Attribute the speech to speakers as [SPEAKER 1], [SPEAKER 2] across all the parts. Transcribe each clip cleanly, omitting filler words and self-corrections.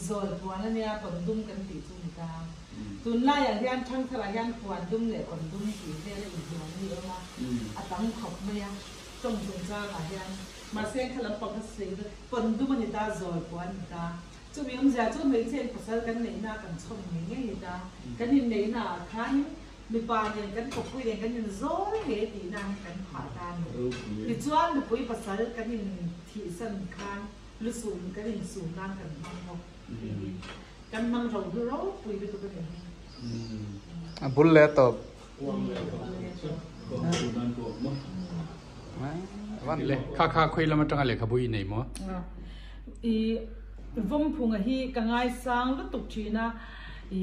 [SPEAKER 1] rồi buồn anh em còn đun cần tỉ chung ta tuần nay anh em thăng thà anh buồn đun để còn đun tỉ về là bình thường như mà à tắm học mày trong tuần ra là anh mà xem khá là bậc sĩ còn đun mình ta rồi buồn ta chú mình giờ chú mấy trên cuộc sống cái này na cần chồng mình nghe ta cái này là khá bị bà nhân cái cục quy định cái nhân dối hệ thì năng cái khỏa tan thì choan được quy bát sál cái nhân thị sân khang lúc xuống cái nhân xuống năng cái năng học cái năng rồi cứ rốt quy được cái này
[SPEAKER 2] bún lẹ topวันเลยข้าคุยแล้วมันจังอะไรขบุยไหนมั้ง
[SPEAKER 1] อีวงพุงอะฮีกังไงสังก็ตุกชีนะอี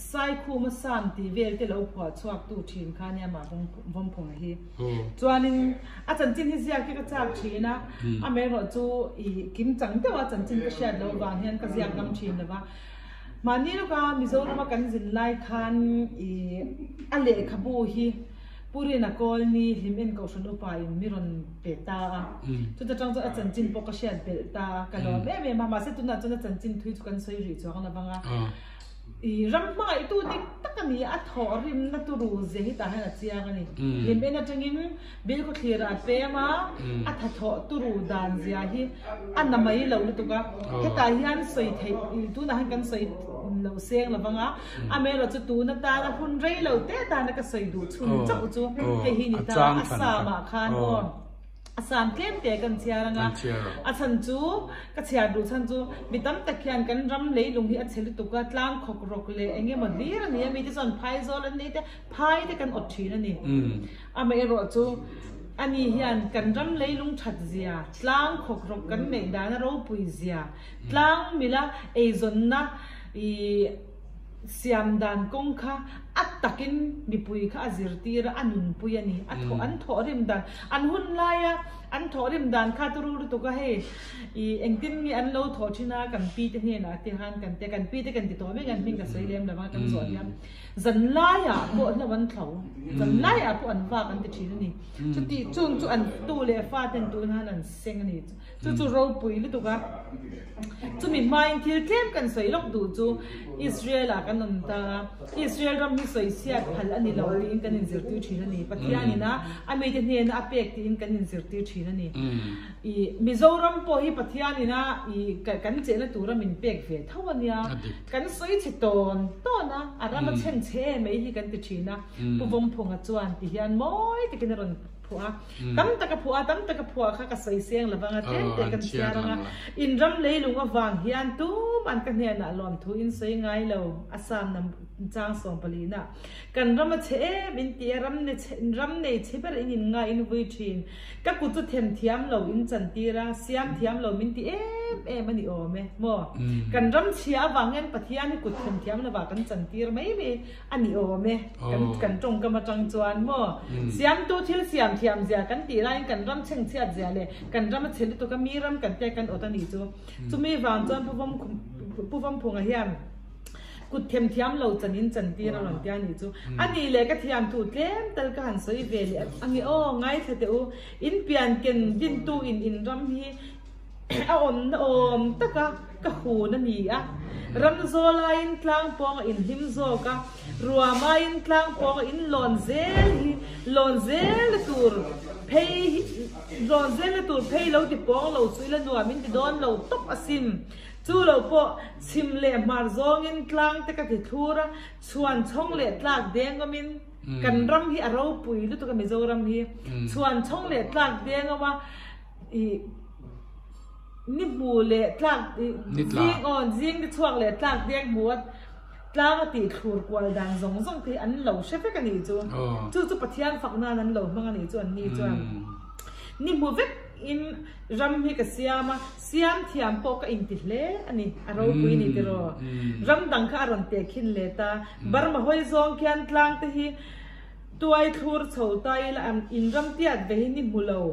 [SPEAKER 1] ไซคูมาสามตีเวลที่เราพอชวกตุกชีนข้าเนี่ยมาวงพุงอะฮีจวนนึงอาจารย์จินที่เสียกี่ก็จากชีนะอเมริกาจูอีกิมจังแต่ว่าอาจารย์จินก็เชียร์เราบางเฮียนก็เสียกำชีนนะว่ามานี่ลูกามิโซรามากันจินไลคันอีอะไรขบุฮีปุรินักอลนี่หิมเอ็นก็ชนอุปายมิรอนเปตาจุดจังจะอาจารย์จินปกเชียนเปตากันแล้วแม่มาเสตุนัดจนอาจารย์จินทุยทุกันสวยรีจวงนะบังอ่ะรำมาอีตัวนี้ตักนี่อัฐอริมนัตุรูเจฮิตาให้นัดเสียกันนี่หิมเอ็นจังยิมบิลก็เคลียร์เปมาอัฐอตุรูดานเสียฮีอันนั้นไม่เหล่านี่ตุกะเฮตาฮิอันสวยไทยตัวนั้นกันสวยเราเสียงเราบังอ่ะอเมริกาจะตัวนัดตาละหุ่นเร่เราเตะตานักสวยดูชุนจับจูให้หินิตาอาสามาคานอ่อนอาสามเกมเตะกันเชียร์งะอาชันจูก็เชียร์ดูชันจูมีตั้มตะเคียนกันรำเลยลุงที่อัจฉริตุกัดล้างขกรกเลยเองเงี้ยมันดีนะเนี่ยมีที่ส่วนพายโซลันนี่แต่พายที่กันอดชีนั่นนี่อเมริกาจูอันนี้เฮียนกันรำเลยลุงชัดเสียล้างขกรกกันในด้านเราปุยเสียล้างมิละไอซอนนะอีเสียมดันกงค่ะอัตตะกินมีปุยค่ะอจิรตีระอันนุนปุยนี่อันถอริมดันอันหุ่นลายอันถอริมดันข้าตรูรุตุกะเฮอีเอ็งตินมีอันเราถอชินากันปีเตเนี่ยนะที่หันกันแต่กันปีเตกันติดตัวไม่กันมิ่งกับใส่เลี้ยมแล้วมากันสอนยังจันลายพวกนั้นวันเขาจันลายพวกอันฟ้ากันติดชีนี่จุดที่จุอันตู้เลี้ยฟ้าเต็มตัวนั้นเซ็งนี่จุเราปุยรุตุกะจุมีไม้ที่เข้มกันใส่ลกดูจุอิสราเอลกันนั่นตาอิสราเอลรำมีสวยเสียพันอันนี้เราอินกันอินเซอร์ติวชีนั่นนี่ปัจจัยนี้นะอเมริกันเนี่ยนะอเปกที่อินกันอินเซอร์ติวชีนั่นนี่อีมิโซรัมพอฮีปัจจัยนี้นะอีกันเจนตัวเรามินเปกเฟเท่าวันนี้กันสวยชิดต้นนะอะไรมาเช่นเช่ไม่ฮีกันติดชีนะผู้วงพงษ์จวนที่ยันมอยที่กันรอนผัวตั้มตะกับผัวข้าก็ใส่เสียงระวังเต้นแต่กันเสียงอินรำเลยลุงก็วางเฮียนตู้มันกันเนี่ยนะลอมทุอินใส่ไงเราอาสามนำจางสองปลีน่ะกันรำมาเชบินเตียรำในเชเปรอินไงอินวิชินก็กูจะเทียมเราอินจันตีระเสียมเทียมเรามินตีมันนี่โอเมมั่วกันรำเชียวางเงินปะเทียนี่กูเทียมระบากันจันตีระไม่มีอันนี้โอเมกันจงกันมาจังจวนมั่วเสียมตัวที่เสียมเทียมเสียกันตีไรกันรำเชิงเสียเสียเลยกันรำมาเชลิตัวก็มีรำกันแต่กันอดตันนี่จูมีวางจวนผู้ฟังพงเฮียมกูเทียมเราจันนินจันตีเราหลังเตียนี่จูอันนี้เลยก็เทียมถูกเต็มตะกันหันสวยเวลีอันนี้โอ้ง่ายเถอะอินเปลี่ยนกันดินตู้อินรำฮีเอาอมตะกะหูนั่นนี่อะรำโซลาอินกลางปองอินหิมโซกะรัวมาอินกลางปองอินลอนเซลตูร์เพย์ลอนเซลตูร์เพย์เราติปองเราสุยละนัวมินติดอนเราตบอสิมจูเราพอชิมเล่มาร์ซองอินกลางตะกะติทัวระชวนช่องเล่ตลากแดงก็มินกันรำฮีอารมณ์ปุยลุตุกะมิโซรำฮีชวนช่องเล่ตลากแดงก็ว่านิบูเล่ตลากซิงอ่อนซิงที่ช่วงเล่ตลากแดงบวชตลากติดขูดกวาดดังส่งที่อันเหล่าเชฟกันนี่จูปะเทียนฝักนานั้นเหล่ามังนี่จวนนี่จวนนี่บูเวกอินรำให้กับเสียมาเสียมเทียมปอกอินติเล่อันนี้เราคุยนี่ติโรรำดังข้ารอนเตะขินเลตาบาร์มาหอยซองเขียนกลางที่ ตัวไอ้ทัวร์ชาวไทยละอินรัมที่อัดเวนิบุลาว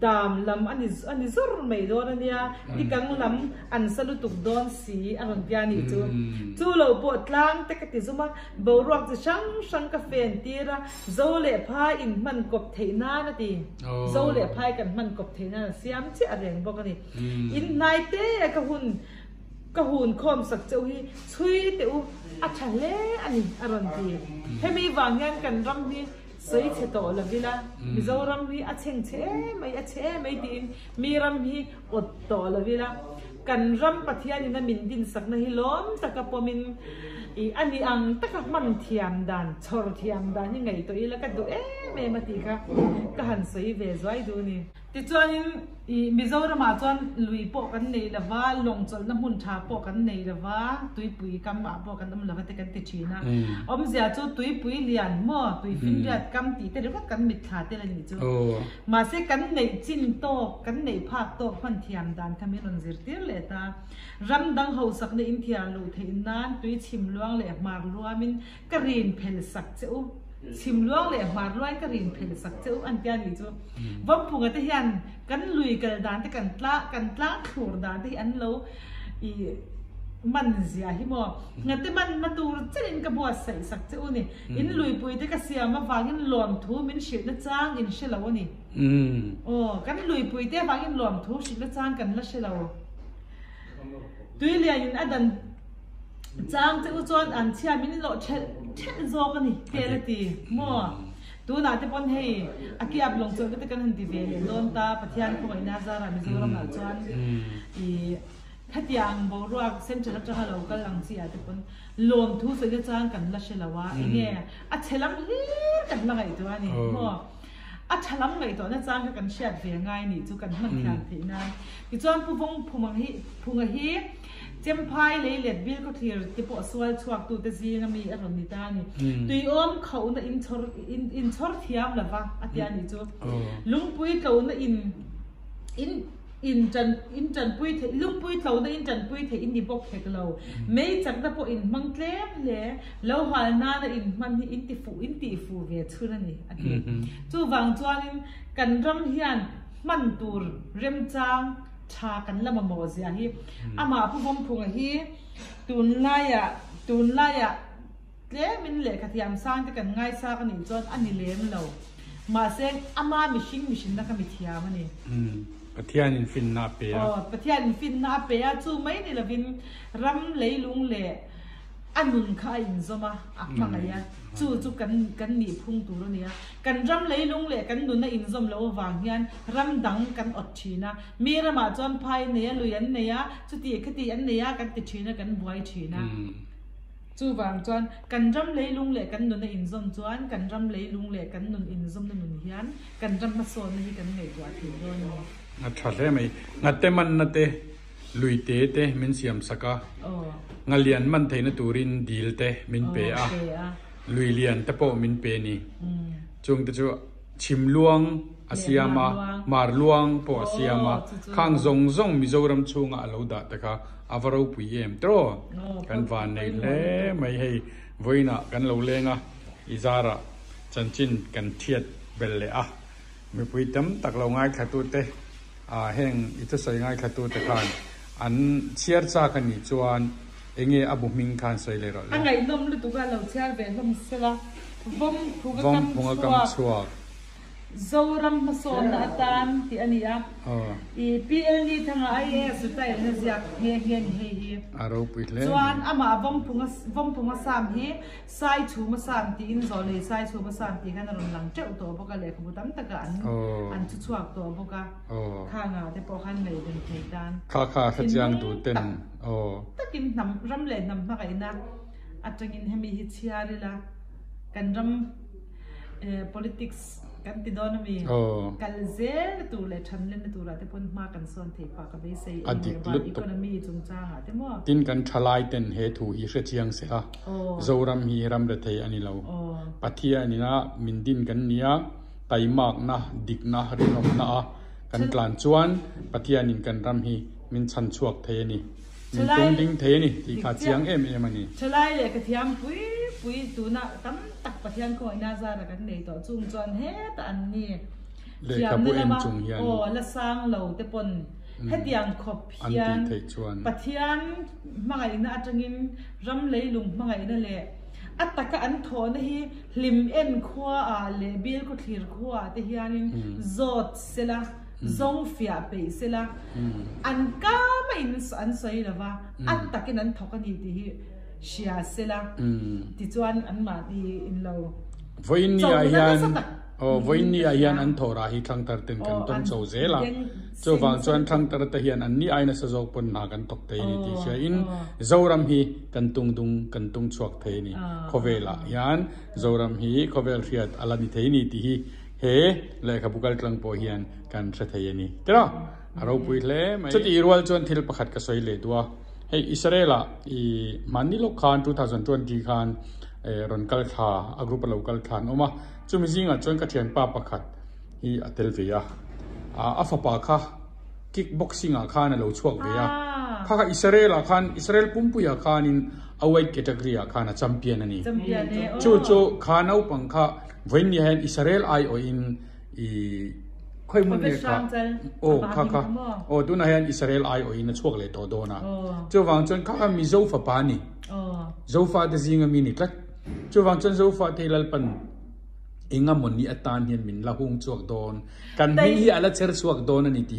[SPEAKER 1] ดามลำอันนี้สุดไม่โดนเนี่ยที่กังลำอันสรุตุกโดนสีอันนั้นยานี่จู่เราปวดหลังแต่ก็ติดซุมาบวรอกจะช่างกาแฟตีระโจเล่พายอินมันกบเทน่านะทีโจเล่พายกันมันกบเทน่าเสียมที่อะไรบอกกันนี่อินนายเต้ก็หุ่น ก็หุ่นคอมสักเจ้าฮีช่วยเต๋ออัจฉริยะอันนี้อารมณ์ดีให้มีวางงานกันรำฮีสวยเฉดตัวละวิละมิจฉารำฮีอัจฉริยะไม่อัจฉริยะไม่ดีมีรำฮีอดตัวละวิละกันรำปัทยานี่นะมินดินสักนะฮิล้อมตะกับปมินอันนี้อังตะกับมันเทียมดันชอร์เทียมดันยังไงตัวอีแล้วก็ดูเมมาตีค่ะก็หันสวยเวสไว้ดูนี่ที่จวนมิจฉามาจวนลุยปอกันในละว่าลงจนน้ำหุ่นชาปอกันในละว่าตุยปุยกำมาปอกันน้ำละว่าแต่กันติดชีนะอมเสียจูตุยปุยเลียนมั่วตุยฟินเดียดกำตีแต่เดี๋ยวก็กันมิดขาดแต่ละนี่จูมาเสกันในจินโตกันในภาคโตพันเทียมดันทำให้รอนเสียเตี้ยเลยตารำดังเขาสักในอินเทียลูเทนนั้นตุยชิมลวงเลยมาลวมินกรีนเพลสักเจ้าชิมลวงเลยมาลวยกรีนเพลสักเจ้าอันเดียนี่จูวังพุงแต่ยันกันลุยกันดานแต่กันตละขูดดานที่อันเรามันเสียหิมองั้นแต่มันมาดูจะเล่นกระบอกใส่สักเจ้านี่อินลุยปุยแต่ก็เสียมาฟังอินหลอมทูมินชิดละจ้างอินเชลาวนี่โอ้กันลุยปุยแต่ฟังอินหลอมทูชิดละจ้างกันละเชลาวตุยเลียอินอดันจ้างเจ้าจวนอันเชียมินโลเช็ดโซกันนี่เกลตีมั่วตัวน่าจะปนให้อากิอับลงจนก็จะกันหันตีเวลโดนตาปะเทียนพวกไอ้นาซารามิโซรามาจวนถ้าอย่างบอกว่าเส้นจะจะเราก็ลังเสียแต่ปนลมทุสจะจ้างกันละเชลาวะไอ้เนี่ยอัจฉริยะกันละไงตัวนี่มั่วอัจฉริยะไงตัวน่าจ้างกันเชียดเวียง่ายนี่จุกันมันแข็งทีนั้นที่จวนผู้ฟงผู้มังฮีเจมพายเลยเล็ดบิลก็ทีที่ปอสวลชวกตัวแต่ซีนมีอารมณ์นิตานี่ตุยอ้อมเขาน่ะอินชอร์เทียมละวะอัตยานี่จูลุงปุยเขาน่ะอินจันปุยเทลุงปุยเขาน่ะอินจันปุยเทอินดีบอกเทกเราไม่จักแต่พออินมังเล่เลยแล้วหัวหน้าน่ะอินมันอินตีฟูเวทุนั่นนี่อันนี้จูวางจวนกันรำเฮียนมันตูรเริ่มจางชากันละมาโมเสียฮีอามาผู้ฟังพุงฮีตุนไล่เลี้ยมินเล็กขยามสร้างแต่กันง่ายสร้างกันนี่จนอันนี้เลี้ยมเรามาเส้นอามามิชินนักมิเทียมันนี่
[SPEAKER 2] ปะเทียนฟินนาเปีย
[SPEAKER 1] ปะเทียนฟินนาเปียจู่ไม่นี่ละวินรำเลยลุงเล่อันนุนข้าอินซมาอักมาไงยะจู่กันหนีพุ่งตัวเนี่ยกันรำเลยลุงเล่กันนุนน่ะอินซมแล้ววางยันรำดังกันอดชีนะมีระมาจอนพายเนี่ยลุยันเนี่ยจุดที่คดีอันเนี่ยกันติดชีนะกันบวยชีนะจู่วางจอนกันรำเลยลุงเล่กันนุนน่ะอินซมจวนกันรำเลยลุงเล่กันนุนอินซมนุนยันกันรำมาโซนนี่กันไงตัวทีโดน
[SPEAKER 2] งัดชัดเลยไหมงัดเตมันนัดเตลุยเตมินเสียมสักะงาเลียนมันเทนตูรินดีลเตมินเปอะลุยเลียนตะโปมินเปนี่จงตะจูชิมลวงอาเซียมาร์ลวงปออาเซียมาข้างซงมิโซรัมชูงอาลูดาตะคะอาวารูปุยเอ็มโตรกันวานในเล่ไม่ให้วัยน่ะกันเราเลงอ่ะอิจาระจันจินกันเทียดเบลเลอะไม่ปุยตั้มตักเราง่ายขัดตัวเตแห่งอิทธิศัยง่ายขัดตัวเตกันอันเชียร์จากกันนี่จวนเองอบุมิงคันใส่เลยหรออั
[SPEAKER 1] นไหนนมหรือตัวเราเชียร์เป็นนมเสละวมพุงกำชัวโซรัมมาโซนอาตานที่อันนี้อ่ะพีเอลนี่ทั้งไอเอสุดท้ายเนี่ยจะเฮีย
[SPEAKER 2] อารมณ์ปิดเลย
[SPEAKER 1] จวนอามาบอมพุงสามเฮไซชูมาสามตีอินโซเลยไซชูมาสามตีกันนั่นหลังเจ้าตัวพวกเลยขบุตรตั้งแต่กันอันชัวร์ตัวพวกข้างอ่ะแต่พอขันเลยเป็นเหตุการณ์
[SPEAKER 2] ข้าขยันดูเต้น
[SPEAKER 1] ถ้ากินน้ำรำเล่นน้ำมากไอ้นะอาจจะกินให้มีฮิตเชียร์เลยละกันรำpoliticsกันติดโดนมีกันเซลตัวเล็กชั้นเล่นตัวละแต่พนมากันส่วนเทปากกับเบสเซ่อดีตลุดตัวมีจงจ้าแต่ว่า
[SPEAKER 2] ตินกันทลายเต็นเหตุฮิเชียงเสียโซรัมฮีรัมเดทัยอันนี้เราปัทยานี่นะมินดินกันเนี้ยไตมากนะดิกนะรินอมนะกันกลานจวนปัทยานินกันรัมฮีมินชันชวกเทนี่มินตรงดิ้งเทนี่ที่ขาเชียงมันนี่
[SPEAKER 1] ทลายเลยกระเทียมปุยตัวน่ะตั้มตักปะเทียนก็ไอ้นาซาระกันในต่อจุงจวนเฮแต่อันนี้
[SPEAKER 2] เทียมนี่ละมา
[SPEAKER 1] โอ้ละสร้างเราแต่ปนให้เตียงขบเพียนปะเทียนมาไงนะจังอินรำเลยลุงมาไงนั่นแหละอัตตะกะอันโถนะฮีลิมเอ็นขวาเลเบลก็ทีร์ขวาแต่ฮีอันนี้จอดเสละ zong fia pe sela an ka ma in an soi lawa at takin an thokani ti hi shia sela ti chuan an ma ti in lo
[SPEAKER 2] voin ni ayan voin ni ayan an thora hi thang tar ten kan ton chau zela chu wang chuan thang tar ta hian an ni aina sa jok pon na kan tok te ni ti sia in zoram hi kan tung chuak the ni khovela hian zoram hi khovel riat alani the ni ti hi he le khabukal tlang po hian kan thra the ni tera aro pui hle chuti irwal chuan thil pakhat ka soi le tua hei Israela I manilo khan 2020 khan ron kal tha agrupa local khan oma chumi zinga chuan ka thian pa pakhat hi atel veya afapa kha kickboxing a khan lo chuak veya kha Israela khan Israel pumpuya khan in awai category a khan a champion ani chu khanau pangkha voin ni han Israel ai o in khoi mun ne kha kha tu na han Israel ai o in chuak le to dona chu wang chon kha mi zo fa pa ni zo fa de zinga mi ni tlat chu wang chon zo fa te lal pan inga mon ni atan hian min la hung chuak don kan min hi ala cher chuak don ani ti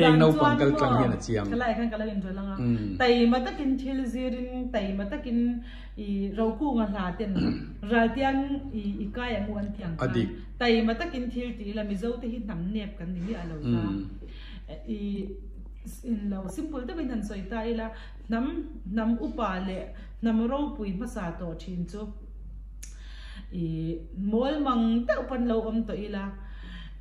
[SPEAKER 2] heng no pangkal tlang hian a chiang
[SPEAKER 1] kalai kan kalai in langa tai matakin thil zirin tai matakin I roku nga la ten radian I kaya mu an tiang tai matakin thil ti la mi zo te hi nam nep kan ni alo ta I in lo simple ta bin han soi ta ila nam upa le nam ro pui ma sa to thin chu I mol mang ta upan lo om to ila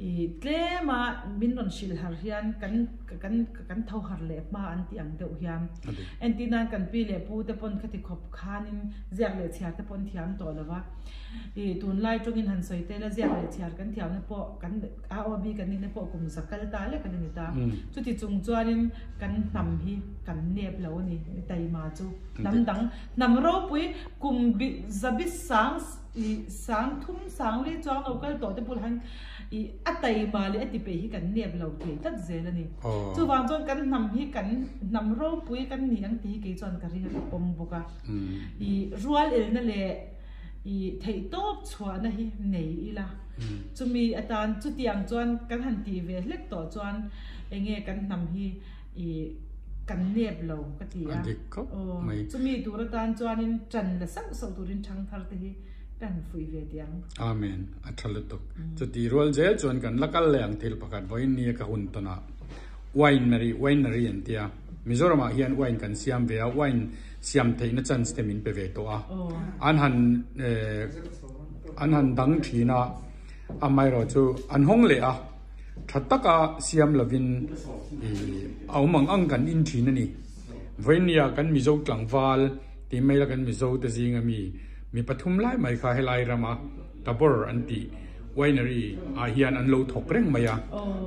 [SPEAKER 1] I tlema min non shil har hian kan thau har le ma an tiang deuh hiam antinan kan pi le pu te pon khati khop khanin ziak le chhia te pon thiam to lawa I tun lai tungin han soi te la ziak le chhia kan thiam na po kan aob kan ni na po kum zakal ta le kan ni ta chuti chung chuanin kan nam hi kan nep lo ni tai ma chu nam dang nam ro pui kum bi zabis sang thum sang li chong local to te pul han I atai ma le ati pe hi kan nep lo ke tat zela ni chu wang chon kan nam hi kan nam ro pui kan ni ang ti ke chon ka ri ka pom boka I rual el na le I thei top chwa na hi nei ila chumi atan chu tiang chon kan han ti ve lek to chon enge kan nam hi I kan nep lo ka ti a chumi turatan chon in chan la sak so turin thang thar te hi kan fui ve diang
[SPEAKER 2] amen athalatuk chuti rol je chon kan lakal leang thil pakhat voin ni ka hun tona winery entia Mizoram hian wine kan siam ve wine siam theina chance te min pe ve to a an han dang thina amai ro chu an hong le a thataka siam lovin aumang ang kan in thina ni voinia kan mizo tlangwal ti mai la kan mizo te zinga mi pathum lai mai kha helai rama tabor anti winery hian an lo thok reng maya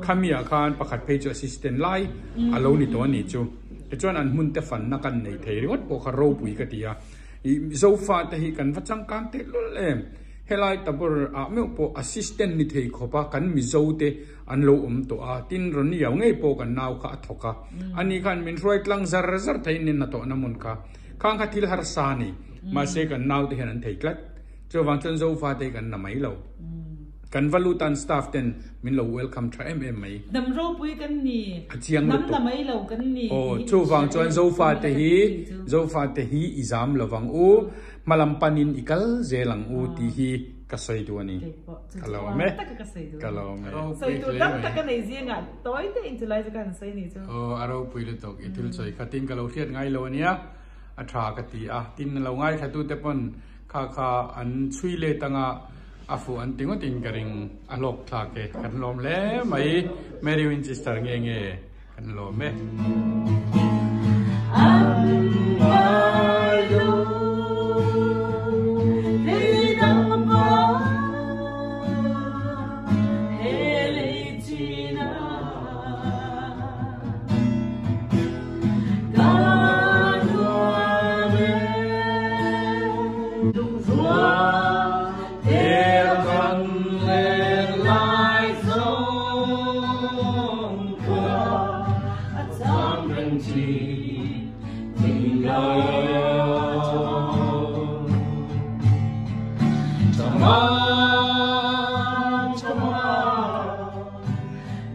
[SPEAKER 2] khamia khan pakhat page assistant lai alo ni to ni chu e chuan an mun te fan na kan nei thei ringot po kha ro pui ka tia I zofa te hi kan wachang kan te lol em helai tabor me po assistant ni thei khopa kan mi zo te an lo to tin ron yaw ngei po kan naw kha thoka ani khan min roi tlang zar thein nin na to namun kha khang kha thil har sa ni ma se kan naw te hian an thei klat chu wang chen zofa te kan na mai lo kan valutan staff ten min lo welcome try mai
[SPEAKER 1] nam ro pui kan ni nam na mai lo kan ni
[SPEAKER 2] chu wang chuan zofa te hi exam lawang u malam panin ikal zelang u ti hi ka soi du ani kalo me
[SPEAKER 1] soi tu tak tak kan nei zinga toy te intulai kan soi ni chu
[SPEAKER 2] aro pui le tok itil soi khatin kalo thiat ngai lo ania atha ka ti tin lo ngai thatu te pon kha an chui le tanga afu an tingo ting karing alok thla ke kan lom le mai Mary Winchester nge kan lom me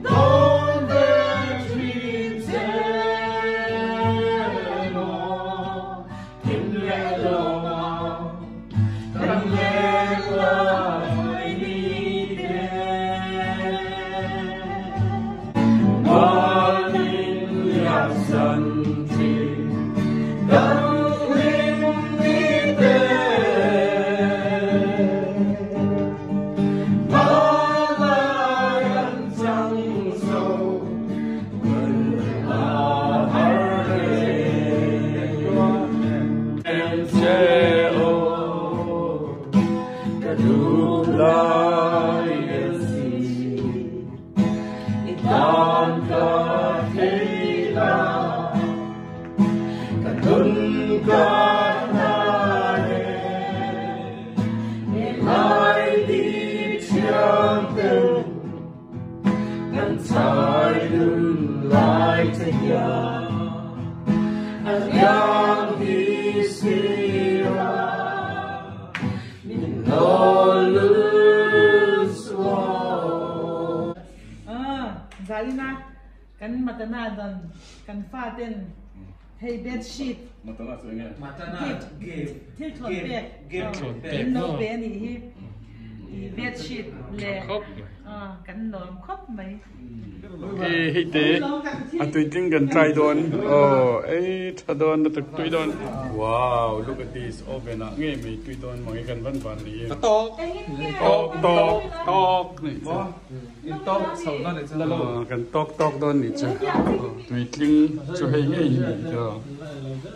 [SPEAKER 3] Don't
[SPEAKER 1] กันมาตนาดอนกันฟ้าเต้นให้เบดชีต
[SPEAKER 3] มาตนาสวยไงมาตนา
[SPEAKER 1] ที่ถอดเปียกโนเบนี่เบดชีตเลยกันนอนครบไหม
[SPEAKER 2] ให้เตะอันตุยจริงกันใจโดนโอ้เอ้ถ้าโดนตุยโดนว้าว look at this open อ่ะงี้มีตุยโดนมองกันวันนี้ตอกนี่
[SPEAKER 3] ตอกสาวนั่นเลยจ้ะ
[SPEAKER 2] กันตอกโดนนี่จ้ะตุยจริงช่วยให้จ้ะ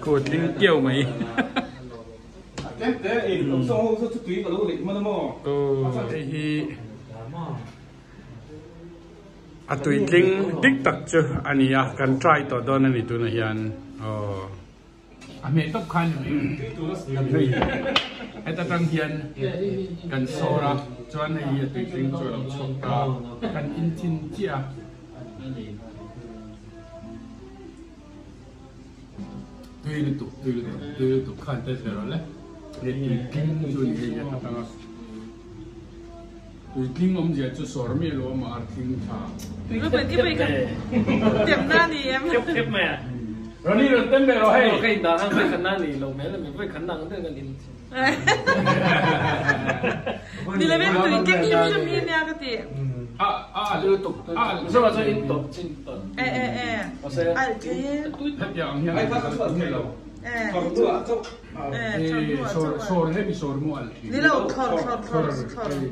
[SPEAKER 2] โคตรจริงเกี่ยวไหม
[SPEAKER 3] เด็กเองส่งส่งตุยกับลูกเล็กมันมั่ว
[SPEAKER 2] โอ้ไอ้ฮีอะตุยจริงดิกตักเจออันนี้อ่ะกันทรายต่อโดนอันนี้ตัวนั้นยันอ๋ออเมตบคันอยู่นี่ไอ้ตะตังเทียนกันโซระจวนไอ้ตุยจริงจวนชกตากันอินทินเจียตุยตุคันเตเสร็จแล้วเด็กจริงจวนไอ้ตะตังตุยจริงอมเจียจะสอนไม่รู้มาจริงท่า
[SPEAKER 1] ก็เป็นที่ไปกันเต็มหน้านี่เอ็ม
[SPEAKER 4] เก็บแม่
[SPEAKER 2] เรานี่เราเต็มไปเราให้
[SPEAKER 4] ใครด่าให้ไปขันหน้านี่เราแม่แล้วไม่ไปขันหน้าเรื่องกันดิน
[SPEAKER 1] นี่เลยเป็นตุยจริงยิ้มเนี่ยก็ตี
[SPEAKER 4] ดูตกใช่ไหมใช่อินตกจินตก
[SPEAKER 1] อะไรเจ๊
[SPEAKER 2] ตุยทัดอย่างเงี้ยไม่เรา
[SPEAKER 3] ขอตัวเจ้า
[SPEAKER 2] โซร์ให้มีโซร์มั่ว
[SPEAKER 1] นี่เราทอด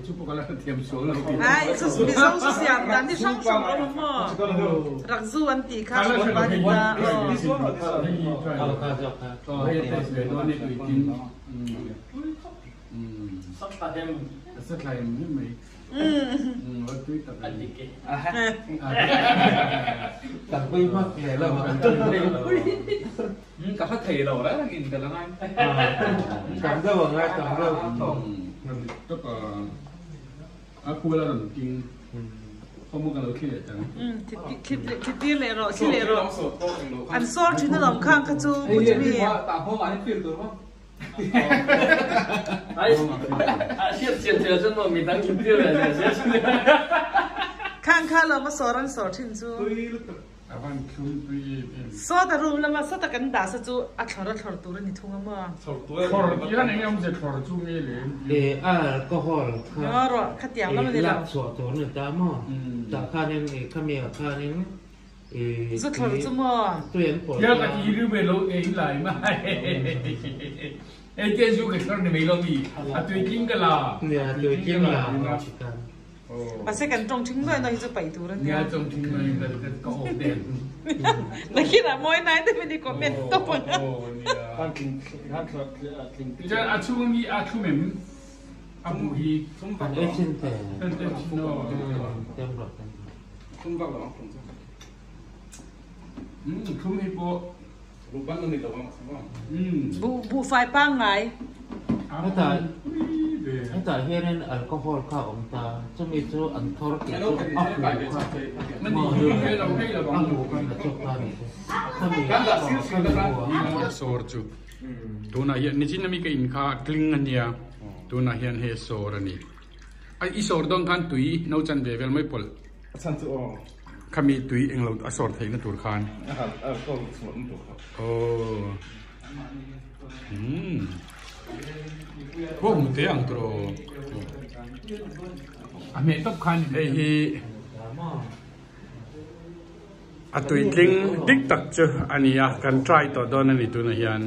[SPEAKER 2] ชุบปกติเทียมโซร์เรา
[SPEAKER 1] ไอ้สุดมีสองสุดเสียงดันที่ช่องสองเราหม้อรักซูอันตีข้าวบ้านบ้าน
[SPEAKER 2] ก็ให้เตะเสือตัวนี้ตุยจริง
[SPEAKER 4] สักตาเต็ม
[SPEAKER 2] สักตาเต็มนี่ไหมว่าตุยตัดอันนี้เก๋
[SPEAKER 3] ตัดปุ้ยมากเลยเรากับพระเถรเราแล้วกินกันแล้วไงกับเรื่องอะไรกับเรื่อง
[SPEAKER 2] ก็อาคูเราจริงข้อมูลกันเราคิดจัง
[SPEAKER 1] คิดดีเลยเราคิดเลยเราอันโซ่ที่นั่นหลังข้างกระจูบุญมี
[SPEAKER 3] ตามพ่อมาให้ฟิลตัวมั้ง
[SPEAKER 4] ไอ้เชื่อเชื่อจนว่ามีตั้งคิดดีเลยเชื่อ
[SPEAKER 1] ข้างเรามาสอนทิ้งจูสอดรู้แล้วมาสอดกันด่าสัจจูอัดถอดตัวนี่ทุ่งมั่ว
[SPEAKER 2] ถอดยังไงยังจะถอดจูมีเลย
[SPEAKER 5] ก็ฮอล
[SPEAKER 1] รอขัดยาวแล้วมันเลยเรา
[SPEAKER 5] สอดตัวนี่ตามมั่วจากข้านี่ข้ามีข้านี่
[SPEAKER 1] สุดถอดจูมั่ว
[SPEAKER 5] ตัวเองปวด
[SPEAKER 2] เยอะกันที่รู้ไปรู้เองหลายมาเอเจนซูกับคนในไม่รู้มีอัดตัวจริงกันล่ะ
[SPEAKER 5] เนี่ยตัวจริงล่ะ
[SPEAKER 1] ภาษากันตรงทิ้งด้วยเราจะไปดูแล้ว
[SPEAKER 2] เนี่ยตรงทิ้งเลยก็โอเด่น
[SPEAKER 1] นักขีดมวยไหนแต่ไม่ได้คอมเมนต์ตัว
[SPEAKER 2] โอ้เนี่ยจะอาชูมีอาชูมิมอาบูฮี
[SPEAKER 5] อันเอชินแต่
[SPEAKER 2] เต็มโน่
[SPEAKER 5] เต็มหลอด
[SPEAKER 3] คุ้มบ้างหรอ
[SPEAKER 2] คุ้มให้โบ
[SPEAKER 3] บุบ้านนั่นนี่ตัวบ้าง
[SPEAKER 1] บุไฟป้างไง
[SPEAKER 5] ให้แต่เฮเลนแอลกอฮอล์ข้าวอมตาจะมีตัวอันทอร์กิตัวอัพหูข้าว
[SPEAKER 2] มันดีให้เรา
[SPEAKER 5] อัพหูกันจะจบกันถ้ามี
[SPEAKER 2] โซร์จูตัวน่ะยันนี่จินน่ะมีกับอินข้าคลิงอันเนี่ยตัวน่ะยันเฮโซร์นี่ไอ้โซร์ดองคันตุยน้าจันเบเวลไม่พอ
[SPEAKER 3] ฉันจะ
[SPEAKER 2] ขามีตุยเองเราอสอร์ไทยนั่นตัวคัน
[SPEAKER 3] ก็สวนตัว
[SPEAKER 2] โอ้พวกมุเตียงตัวอเมตบคันไอ้ฮีอ a tui tling dik tak chu ania kan try to don ani tu na hian